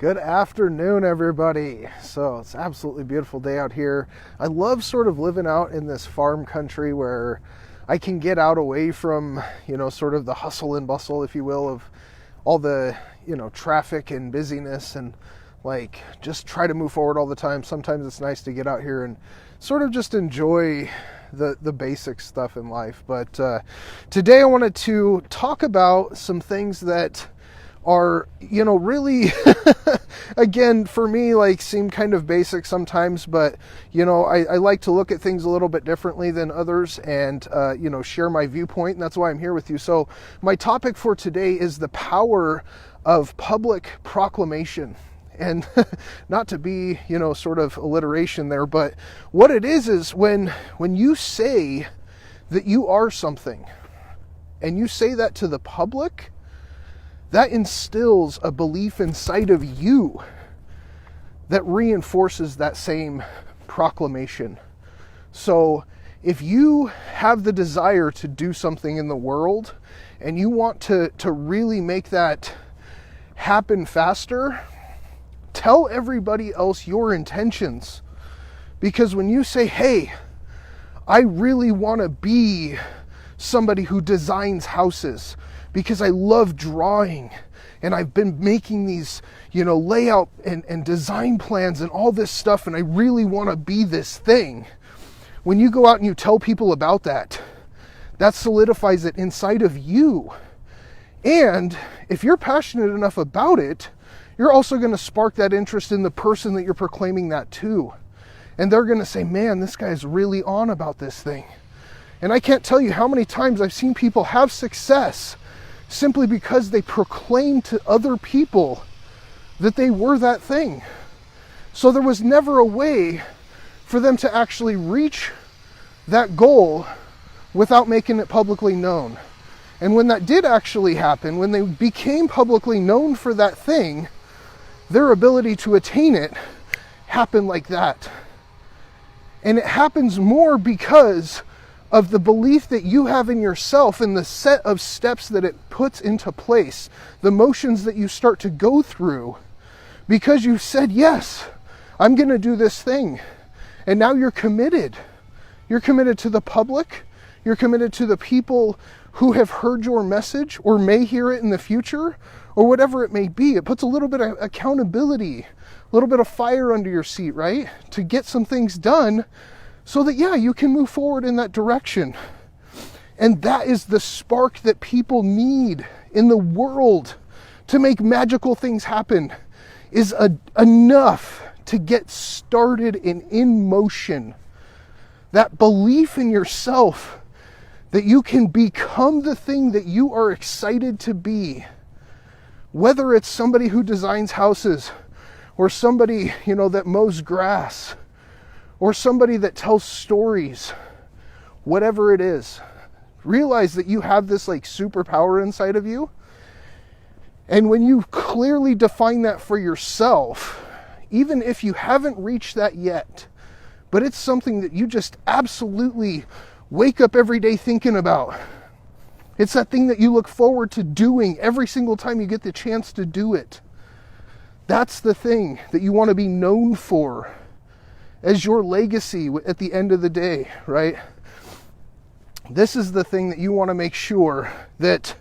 Good afternoon, everybody. So it's an absolutely beautiful day out here. I love sort of living out in this farm country where I can get out away from, sort of the hustle and bustle, if you will, of all the, traffic and busyness and just try to move forward all the time. Sometimes it's nice to get out here and sort of just enjoy the basic stuff in life. But today I wanted to talk about some things that are, really, again, for me, seem kind of basic sometimes, but, I like to look at things a little bit differently than others and, share my viewpoint, and that's why I'm here with you. So my topic for today is the power of public proclamation. And not to be, sort of alliteration there, but what it is when you say that you are something and you say that to the public, that instills a belief inside of you that reinforces that same proclamation. So if you have the desire to do something in the world and you want to really make that happen faster, tell everybody else your intentions. Because when you say, hey, I really want to be somebody who designs houses because I love drawing and I've been making these, layout and design plans and all this stuff, and I really want to be this thing. When you go out and you tell people about that, that solidifies it inside of you. And if you're passionate enough about it, you're also going to spark that interest in the person that you're proclaiming that to. And they're going to say, man, this guy's really on about this thing. And I can't tell you how many times I've seen people have success simply because they proclaimed to other people that they were that thing. So there was never a way for them to actually reach that goal without making it publicly known. And when that did actually happen, when they became publicly known for that thing, their ability to attain it happened like that. And it happens more because of the belief that you have in yourself and the set of steps that it puts into place, the motions that you start to go through, because you said, yes, I'm going to do this thing. And now you're committed. You're committed to the public. You're committed to the people who have heard your message or may hear it in the future, or whatever it may be. It puts a little bit of accountability, a little bit of fire under your seat, right? To get some things done so that, you can move forward in that direction. And that is the spark that people need in the world to make magical things happen, is enough to get started and in motion. That belief in yourself that you can become the thing that you are excited to be. Whether it's somebody who designs houses, or somebody, that mows grass, or somebody that tells stories, whatever it is, realize that you have this superpower inside of you. And when you clearly define that for yourself, even if you haven't reached that yet, but it's something that you just absolutely wake up every day thinking about. It's that thing that you look forward to doing every single time you get the chance to do it. That's the thing that you want to be known for as your legacy at the end of the day, right? This is the thing that you want to make sure that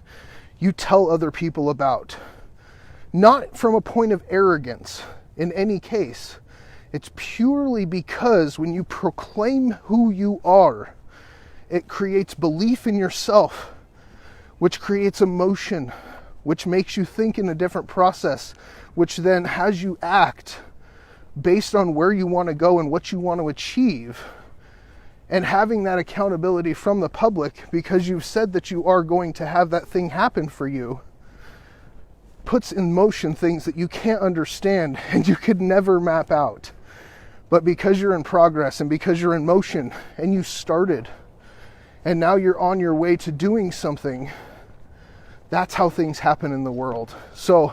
you tell other people about. Not from a point of arrogance in any case. It's purely because when you proclaim who you are, it creates belief in yourself, which creates emotion, which makes you think in a different process, which then has you act based on where you want to go and what you want to achieve. And having that accountability from the public, because you've said that you are going to have that thing happen for you, puts in motion things that you can't understand and you could never map out. But because you're in progress and because you're in motion and you started, and now you're on your way to doing something, that's how things happen in the world. So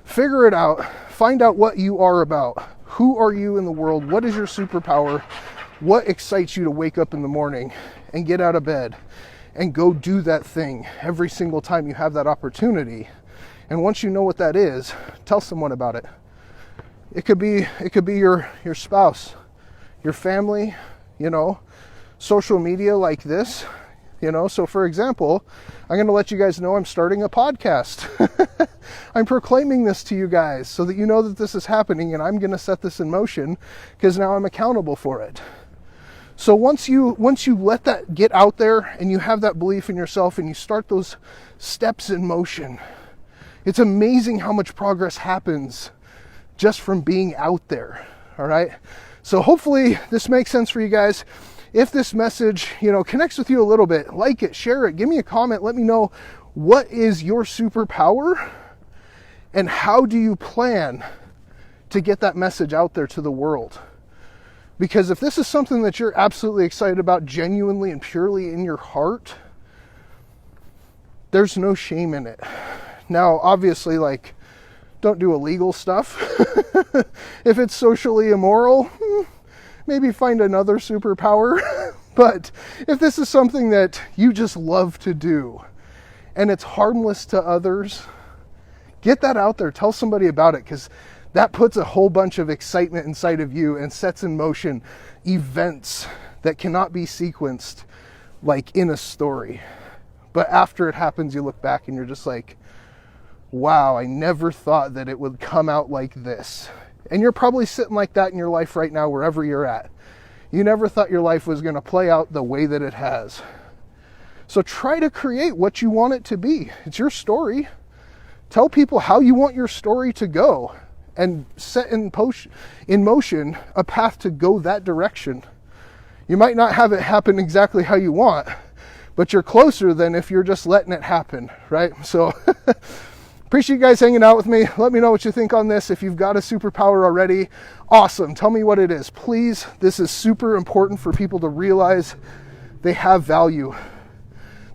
figure it out. Find out what you are about. Who are you in the world? What is your superpower? What excites you to wake up in the morning and get out of bed and go do that thing every single time you have that opportunity? And once you know what that is, tell someone about it. It could be your spouse, your family, you know, social media like this, you know. So for example, I'm going to let you guys know I'm starting a podcast. I'm proclaiming this to you guys so that you know that this is happening, and I'm going to set this in motion because now I'm accountable for it. So once you let that get out there and you have that belief in yourself and you start those steps in motion, it's amazing how much progress happens just from being out there. All right. So hopefully this makes sense for you guys. If this message, you know, connects with you a little bit, like it, share it, give me a comment, let me know what is your superpower and how do you plan to get that message out there to the world. Because if this is something that you're absolutely excited about, genuinely and purely in your heart, there's no shame in it. Now, obviously, like, don't do illegal stuff. If it's socially immoral, maybe find another superpower. But if this is something that you just love to do and it's harmless to others, get that out there. Tell somebody about it, because that puts a whole bunch of excitement inside of you and sets in motion events that cannot be sequenced like in a story. But after it happens, you look back and you're just like, wow, I never thought that it would come out like this. And you're probably sitting like that in your life right now, wherever you're at. You never thought your life was going to play out the way that it has. So try to create what you want it to be. It's your story. Tell people how you want your story to go and set in motion a path to go that direction. You might not have it happen exactly how you want, but you're closer than if you're just letting it happen, right? So appreciate you guys hanging out with me. Let me know what you think on this. If you've got a superpower already, awesome. Tell me what it is, please. This is super important for people to realize they have value.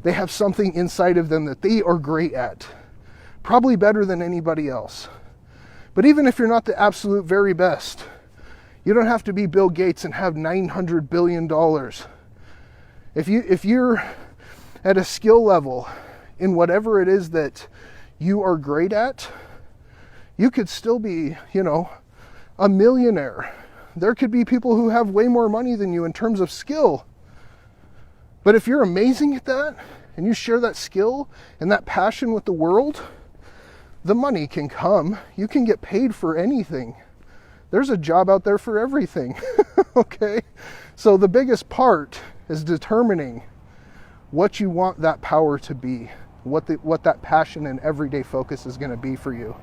They have something inside of them that they are great at, probably better than anybody else. But even if you're not the absolute very best, you don't have to be Bill Gates and have $900 billion. If you're at a skill level in whatever it is that you are great at, you could still be, you know, a millionaire. There could be people who have way more money than you in terms of skill. But if you're amazing at that and you share that skill and that passion with the world, the money can come. You can get paid for anything. There's a job out there for everything. Okay? So the biggest part is determining what you want that power to be, what that passion and everyday focus is going to be for you.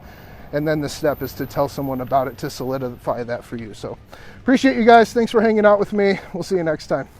And then the step is to tell someone about it to solidify that for you. So appreciate you guys. Thanks for hanging out with me. We'll see you next time.